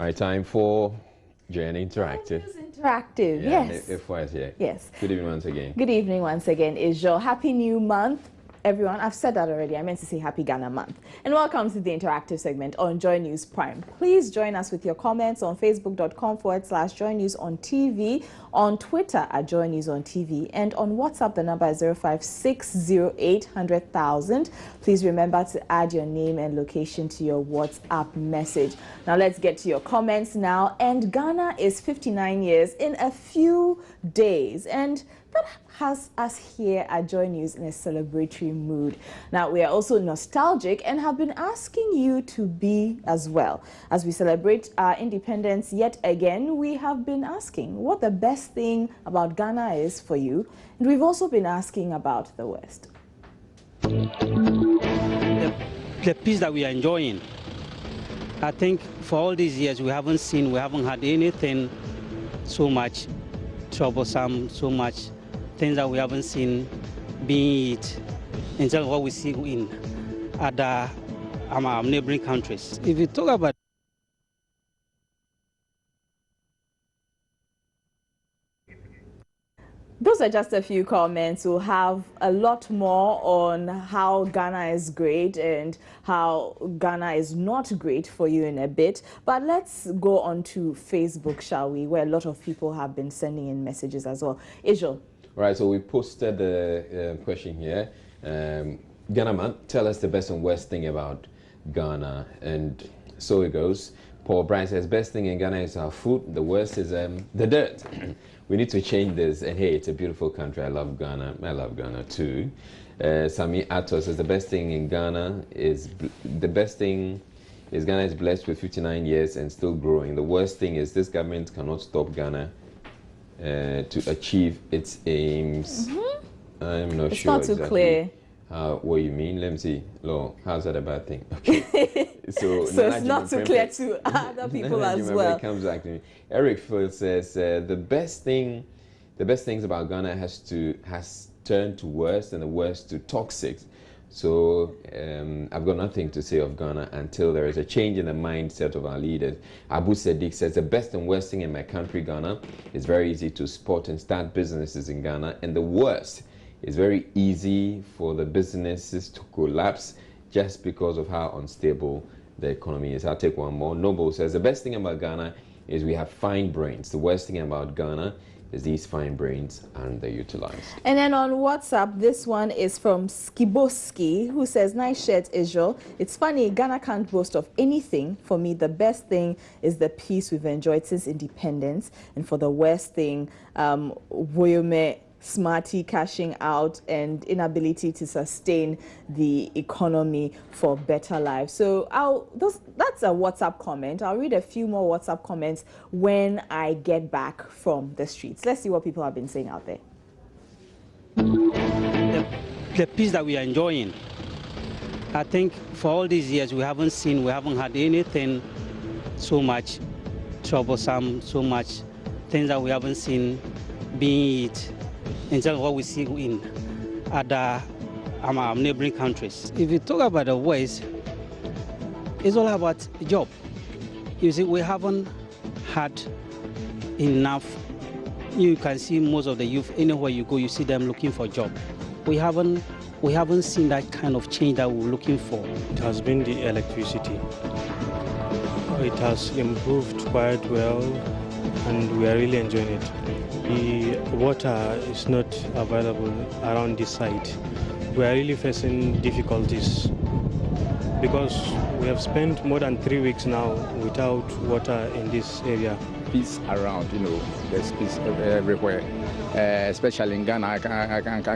right, time for Journey Interactive. Interactive, Yeah, yes. If was here. Yes. Good evening once again. Good evening once again, Israel. Happy New Month, everyone. I've said that already. I meant to say Happy Ghana Month. And welcome to the interactive segment on Joy News Prime. Please join us with your comments on facebook.com/Joy News on TV, on Twitter at Joy News on TV, and on WhatsApp. The number is 056080000. Please remember to add your name and location to your WhatsApp message. Now let's get to your comments now. And Ghana is 59 years in a few days, and that has us here at Joy News in a celebratory mood. Now, we are also nostalgic and have been asking you to be as well. As we celebrate our independence yet again, we have been asking what the best thing about Ghana is for you. And we've also been asking about the West. The peace that we are enjoying. I think for all these years we haven't had anything so much troublesome, so much things that we haven't seen being it in terms of what we see in other neighboring countries. If you talk about those are just a few comments. We'll have a lot more on how Ghana is great and how Ghana is not great for you in a bit. But let's go on to Facebook, shall we, where a lot of people have been sending in messages as well. Israel. Right, so we posted the question here. Ghana Month, tell us the best and worst thing about Ghana. And so it goes. Paul Bryan says, best thing in Ghana is our food. The worst is the dirt. We need to change this. And hey, it's a beautiful country. I love Ghana. I love Ghana too. Sami Atos says, the best thing in Ghana is, Ghana is blessed with 59 years and still growing. The worst thing is this government cannot stop Ghana to achieve its aims. I'm not sure It's not too exactly clear. What you mean. Let me see. Lo, how's that a bad thing? Okay. So it's not too clear to other people as well. Comes back to me. Eric Phil says the best things about Ghana has turned to worse and the worst to toxic. So I've got nothing to say of Ghana until there is a change in the mindset of our leaders. Abu Sadiq says the best and worst thing in my country, Ghana, is very easy to spot and start businesses in Ghana, and the worst is very easy for the businesses to collapse just because of how unstable the economy is. I'll take one more. Noble says the best thing about Ghana is we have fine brains. The worst thing about Ghana is these fine brains aren't utilized. And then on WhatsApp, this one is from Skiboski, who says, nice shirt, Israel. It's funny, Ghana can't boast of anything. For me, the best thing is the peace we've enjoyed since independence. And for the worst thing, Woyome Smarty cashing out and inability to sustain the economy for better lives. So that's a WhatsApp comment. I'll read a few more WhatsApp comments when I get back from the streets. Let's see what people have been saying out there. The peace that we are enjoying. I think for all these years we haven't had anything so much troublesome, so much things that we haven't seen being it in terms of what we see in other neighboring countries. If you talk about the West, it's all about job. You see, we haven't had enough. You can see most of the youth, anywhere you go, you see them looking for a job. We haven't seen that kind of change that we're looking for. It has been the electricity. It has improved quite well, and we are really enjoying it. The water is not available around this site. We are really facing difficulties because we have spent more than 3 weeks now without water in this area. Peace around, there's peace everywhere, especially in Ghana. I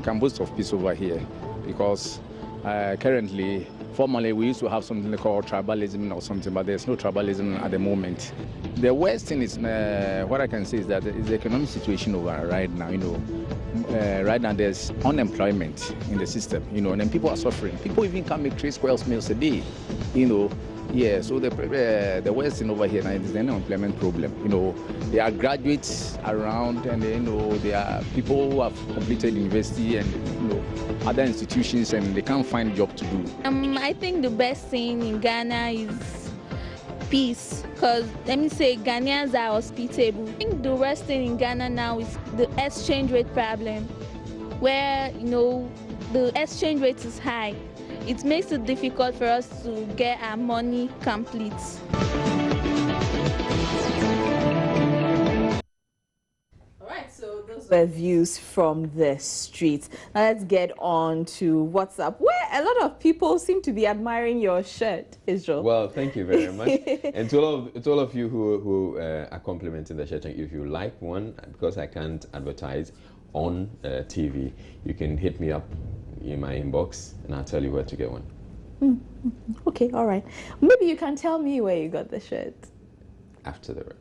can boast of peace over here because currently, formerly we used to have something called tribalism or something, but there's no tribalism at the moment. The worst thing is, what I can say is that it's the economic situation over right now, right now there's unemployment in the system, and then people are suffering. People even can't make 3 square meals a day, Yeah, so the worst thing over here now is the unemployment problem. There are graduates around, and there are people who have completed university and other institutions, and they can't find a job to do. I think the best thing in Ghana is peace, because let me say Ghanaians are hospitable. I think the worst thing in Ghana now is the exchange rate problem, where the exchange rate is high. It makes it difficult for us to get our money complete. Were views from the streets. Now let's get on to WhatsApp, where a lot of people seem to be admiring your shirt, Israel. Well, thank you very much. And to all of you who are complimenting the shirt, if you like one, because I can't advertise on TV, you can hit me up in my inbox and I'll tell you where to get one. Okay, all right. Maybe you can tell me where you got the shirt. After.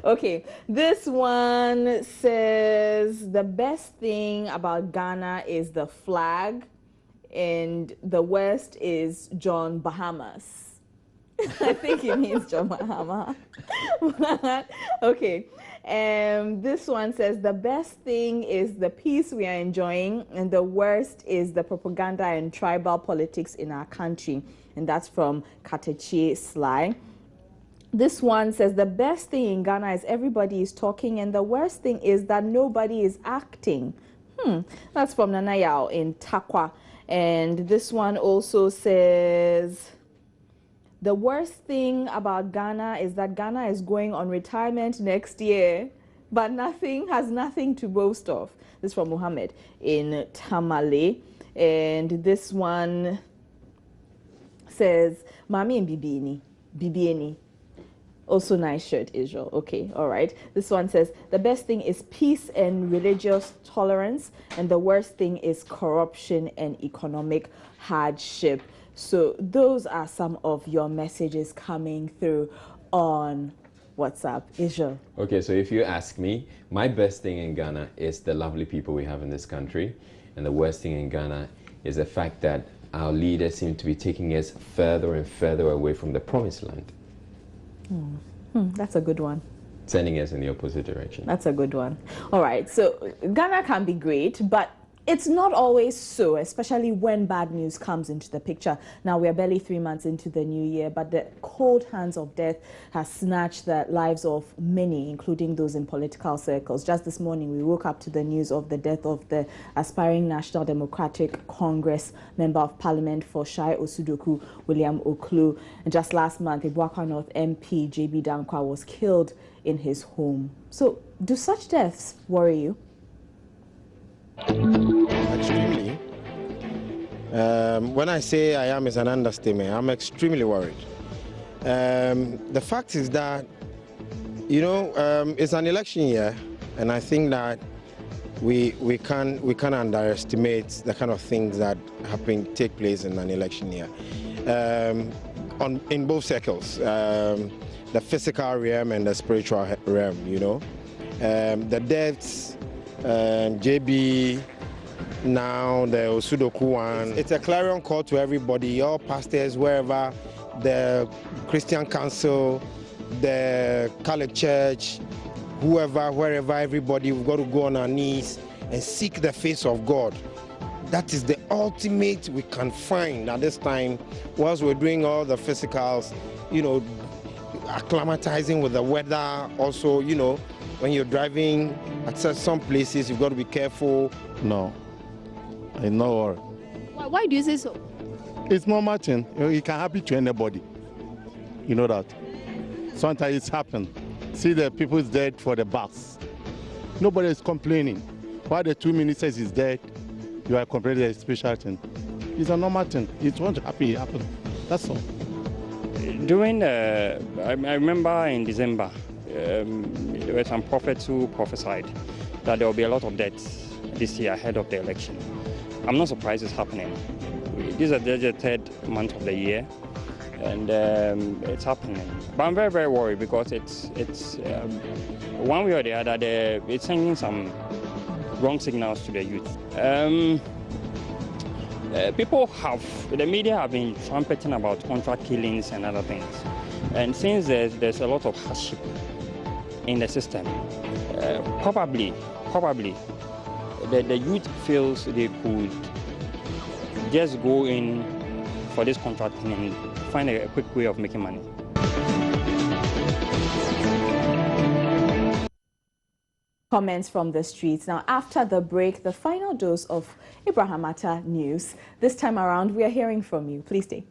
Okay, this one says the best thing about Ghana is the flag, and the worst is John Bahamas. I think he means John Bahama. Okay, this one says the best thing is the peace we are enjoying, and the worst is the propaganda and tribal politics in our country, and that's from Katechi Sly. This one says the best thing in Ghana is everybody is talking, and the worst thing is that nobody is acting. That's from Nana Yao in Takwa. And this one also says the worst thing about Ghana is that Ghana is going on retirement next year, but has nothing to boast of. This is from Muhammad in Tamale. And this one says Mami and Bibieni. Also nice shirt, Israel. Okay, all right. This one says, the best thing is peace and religious tolerance, and the worst thing is corruption and economic hardship. So those are some of your messages coming through on WhatsApp, Israel. Okay, so if you ask me, my best thing in Ghana is the lovely people we have in this country, and the worst thing in Ghana is the fact that our leaders seem to be taking us further and further away from the promised land. That's a good one. Sending us in the opposite direction. That's a good one. All right, so Ghana can be great, but it's not always so, especially when bad news comes into the picture. Now, we are barely 3 months into the new year, but the cold hands of death has snatched the lives of many, including those in political circles. Just this morning, we woke up to the news of the death of the aspiring National Democratic Congress Member of Parliament for Shai Osudoku, William Oklu. And just last month, Ibuakwa North MP J.B. Dankwa was killed in his home. So, do such deaths worry you? Extremely. When I say I am is an understatement. I'm extremely worried. The fact is that, it's an election year, and I think that we can't underestimate the kind of things that take place in an election year. In both circles, the physical realm and the spiritual realm. The deaths. JB, now the Osudoku one. It's a clarion call to everybody, all pastors, wherever, the Christian Council, the Catholic Church, whoever, wherever, everybody, we've got to go on our knees and seek the face of God. That is the ultimate we can find at this time, whilst we're doing all the physicals, acclimatizing with the weather, also, when you're driving at some places, you've got to be careful. No, I know. Why do you say so? It's normal thing. It can happen to anybody. You know that. Sometimes it's happened. See the people is dead for the bus. Nobody is complaining. While the 2 ministers is dead, you are complaining a special thing. It's a normal thing. It won't happen. It happens. That's all. I remember in December, there were some prophets who prophesied that there will be a lot of deaths this year ahead of the election. I'm not surprised it's happening. This is the third month of the year, and it's happening. But I'm very, very worried because it's one way or the other, it's sending some wrong signals to the youth. The media have been trumpeting about contract killings and other things. And since there's a lot of hardship in the system, probably the youth feels they could just go in for this contract killing find a quick way of making money. Comments from the streets. Now, after the break, the final dose of Abraham Atta news. This time around, we are hearing from you. Please stay.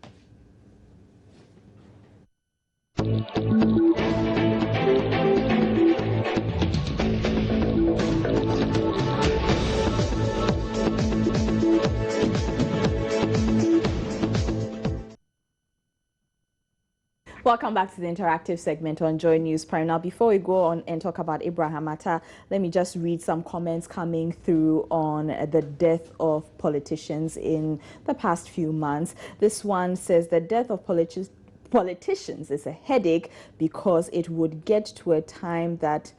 Welcome back to the interactive segment on Joy News Prime. Now, before we go on and talk about Abraham Atta, let me just read some comments coming through on the death of politicians in the past few months. This one says the death of politicians is a headache because it would get to a time that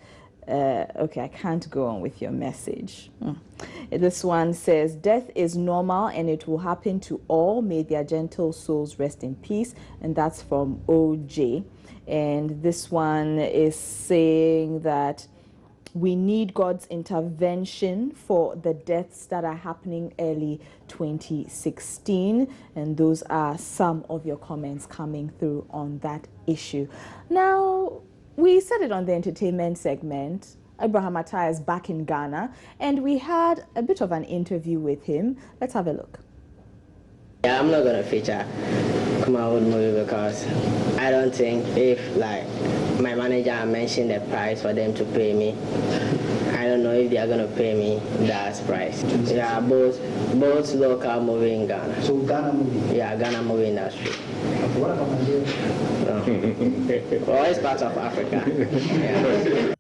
okay, I can't go on with your message. This one says, death is normal and it will happen to all. May their gentle souls rest in peace. And that's from OJ. And this one is saying that we need God's intervention for the deaths that are happening early 2016. And those are some of your comments coming through on that issue. Now, we said it on the entertainment segment. Abraham Atta is back in Ghana, and we had a bit of an interview with him. Let's have a look. Yeah, I'm not gonna feature my old movie because I don't think if like my manager mentioned the price for them to pay me, I don't know if they are gonna pay me that price. Yeah, both local movie in Ghana. So Ghana movie? Yeah, Ghana movie industry. Okay, what about Nigeria? No. Well, it's part of Africa. Yeah.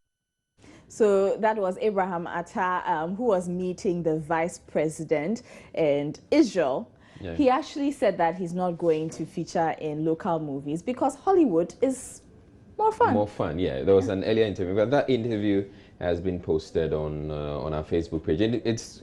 So that was Abraham Atta, who was meeting the vice president and Israel. Yeah. He actually said that he's not going to feature in local movies because Hollywood is more fun. More fun, yeah. There was an earlier interview, but that interview has been posted on our Facebook page. And it's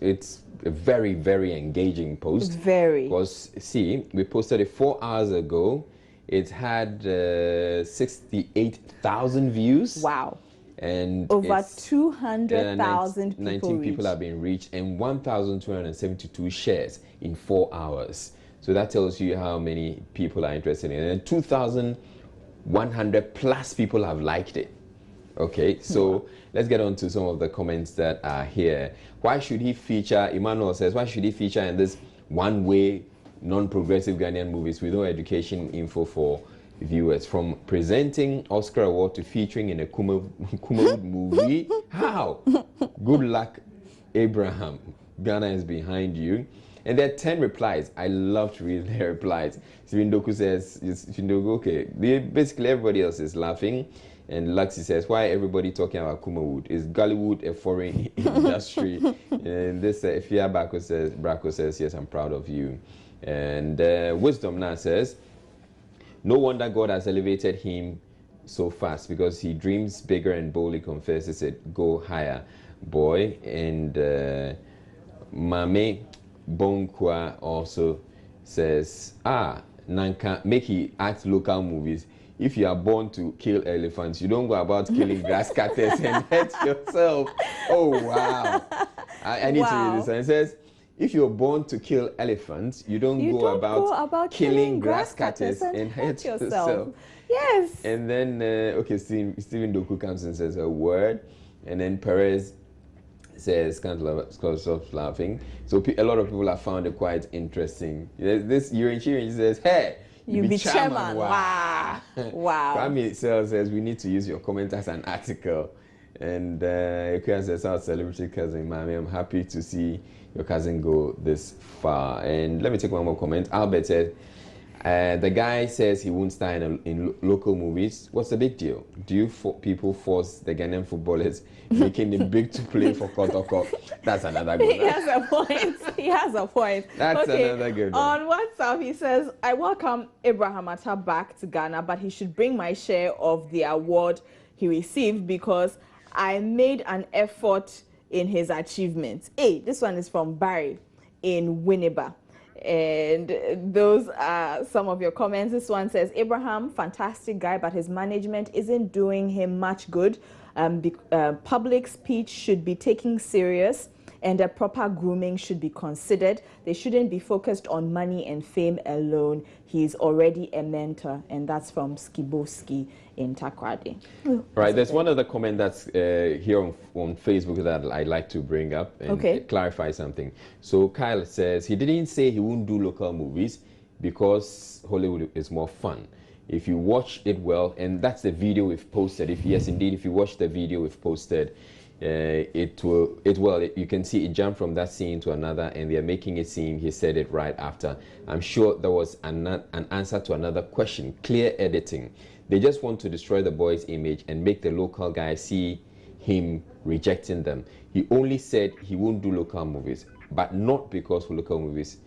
a very, very engaging post. Very. Because, see, we posted it 4 hours ago. It had 68,000 views. Wow. And over 200,000 people 19 people have been reached and 1,272 shares in 4 hours. So that tells you how many people are interested in it. And 2,100 plus people have liked it. Okay, so let's get on to some of the comments that are here. Why should he feature, Emmanuel says, why should he feature in this one-way, non-progressive Ghanaian movies with no education info for viewers? From presenting Oscar Award to featuring in a Kumawood movie? How? Good luck, Abraham. Ghana is behind you. And there are 10 replies. I love to read their replies. Stephen Doku says, okay. Basically, everybody else is laughing. And Luxi says, why everybody talking about Kumawood? Is Gollywood a foreign industry? And this, Ifia Bracco says, yes, I'm proud of you. And Wisdom now says, no wonder God has elevated him so fast because he dreams bigger and boldly confesses it. Go higher, boy. And Mame Bonkwa also says, Nanka, make he act local movies. If you are born to kill elephants, you don't go about killing grass cutters and hurt yourself. Oh, wow. I need to read this. And it says, if you're born to kill elephants, you don't go about killing grass cutters and hurt yourself. Yes. And then, okay, Stephen Doku comes and says a word. And then Perez says, can't stop laughing. So a lot of people have found it quite interesting. This Yurin says, hey, you be chairman. Wow. Wow. Kwame says, we need to use your comment as an article. And Ekuya says, our celebrity cousin, Mami, I'm happy to see your cousin go this far. And let me take one more comment. Albert said, the guy says he won't star in local movies. What's the big deal? Do you people force the Ghanaian footballers making it big to play for Kotoko? That's another good one. He has a point. He has a point. That's another good one. On WhatsApp, he says, I welcome Abraham Atta back to Ghana, but he should bring my share of the award he received because I made an effort in his achievements. Hey, this one is from Barry in Winneba. And those are some of your comments. This one says, Abraham, fantastic guy, but his management isn't doing him much good. Public speech should be taken serious. and a proper grooming should be considered. They shouldn't be focused on money and fame alone. He's already a mentor, and that's from Skiboski in Takoradi. Right, there's one other comment that's here on Facebook that I'd like to bring up and clarify something. So Kyle says he didn't say he wouldn't do local movies because Hollywood is more fun. If you watch it well, and that's the video we've posted. If yes, indeed, if you watch the video we've posted, you can see it jumped from that scene to another, and they're making it seem he said it right after. I'm sure there was an answer to another question. Clear editing. They just want to destroy the boy's image and make the local guy see him rejecting them. He only said he won't do local movies, but not because local movies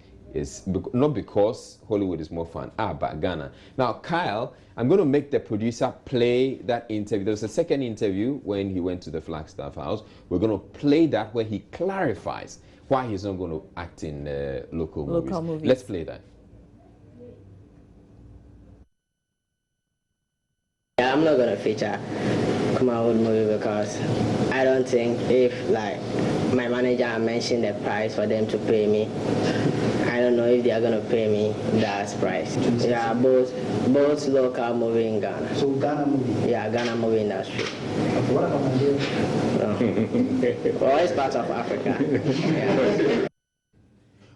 not because Hollywood is more fun, but Ghana. Now, Kyle, I'm going to make the producer play that interview. There was a second interview when he went to the Flagstaff House. We're going to play that where he clarifies why he's not going to act in local movies. Let's play that. Yeah, I'm not going to feature Kumawood movie because I don't think if like my manager mentioned the price for them to pay me, I don't know if they are going to pay me that price. Yeah, both local movie in Ghana. So Ghana movie? Yeah, Ghana movie industry. Okay, what about Nigeria? No. Well, it's part of Africa. Yeah.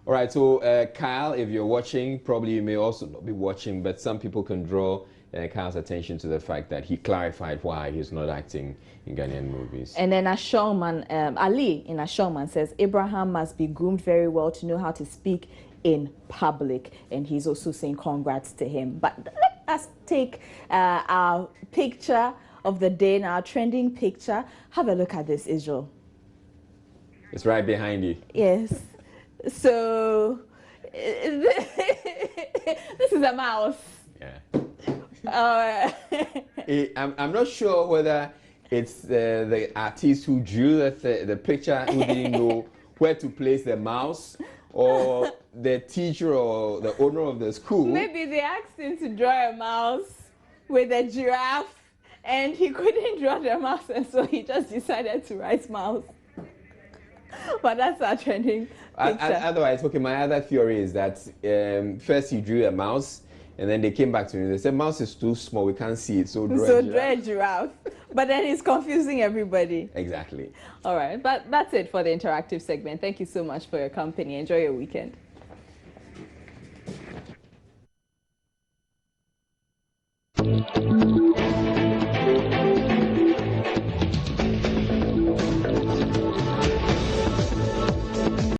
All right, so Kyle, if you're watching, probably you may also not be watching, but some people can draw Kyle's attention to the fact that he clarified why he's not acting in Ghanaian movies. And then Ashorman, Ali in Ashorman says, Abraham must be groomed very well to know how to speak in public. And he's also saying congrats to him. But let us take our picture of the day, now our trending picture. Have a look at this, Israel. It's right behind you. Yes. So, this is a mouse. Yeah. I'm not sure whether it's the artist who drew the picture who didn't know where to place the mouse, or the teacher or the owner of the school. Maybe they asked him to draw a mouse with a giraffe and he couldn't draw the mouse, and so he just decided to write mouse. But that's our trending picture. Otherwise, okay, my other theory is that first he drew a mouse, and then they came back to me. They said, mouse is too small, we can't see it, so draw a giraffe. But then it's confusing everybody. Exactly. All right, but that's it for the interactive segment. Thank you so much for your company. Enjoy your weekend.